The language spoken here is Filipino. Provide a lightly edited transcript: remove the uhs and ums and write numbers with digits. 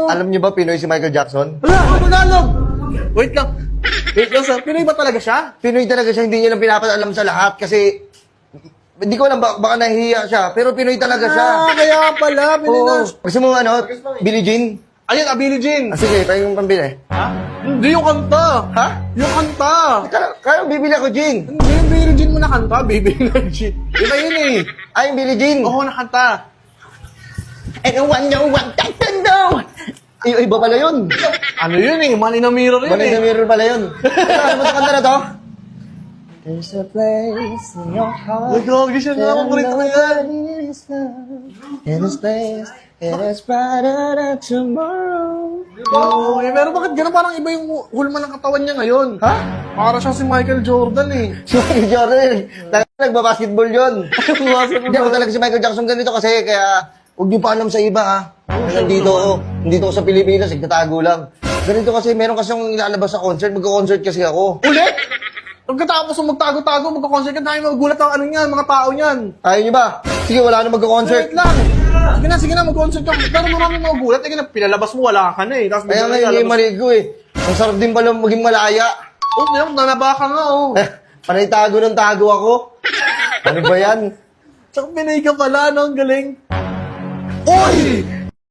Alam niyo ba Pinoy si Michael Jackson? Wala, Tagalog! Wait lang. Wait lang, sir. Pinoy ba talaga siya? Pinoy talaga siya, hindi niya lang pinapaalam sa lahat kasi hindi ko alam, baka nahihiya siya, pero Pinoy talaga siya. Kaya pala. Pinoy na. Gusto mo ano, Billie Jean? Ayun, Billie Jean. Sige, tayo yung pambili. Ha? Hindi yung kanta. Ha? Yung kanta. Kaya bibili ako Jean. Hindi yung Billie Jean mo na kanta. Bibili na Jean. Iba yun eh. Ay, yung Billie Jean. Oo, nakanta. Anyone know what I can do? Iba pala yun. Ano yun eh? Man in a mirror yun Manay eh. na mirror pala yun. Ano mo sa kanta na to? There's a place in your heart. Nagkakagi siya na akong kurito na yan. In this place, it is brighter than tomorrow. Oo, eh, pero bakit gano'n parang iba yung hulma ng katawan niya ngayon? Ha? Para siyang si Michael Jordan eh. Si Michael Jordan, nagbabasketball yun. Hindi ako talaga si Michael Jackson ganito kasi kaya huwag niyo pa alam sa iba ha. Nandito ako sa Pilipinas, nagtatago lang. Ganito kasi, meron kasi akong ilalabas sa concert, magka-concert kasi ako. Ulit? Pagkatapos mo magtago-tago, magka-concert ka, tayo magugulat ang ano niyan, mga tao niyan. Ayaw niyo ba? Sige, wala na magka-concert. Wait lang. Sige na, mag-concert ka. Pero marami magugulat. Sige na, pinalabas mo, wala ka na eh. Tapos Kaya nga hindi marig ko eh. Ang sarap din pala maging malaya. Oh, nanaba ka nga oh. Panay tago ng tago ako. Ano ba yan? Tsaka pinay ka pala, no? Ang galing. Oy!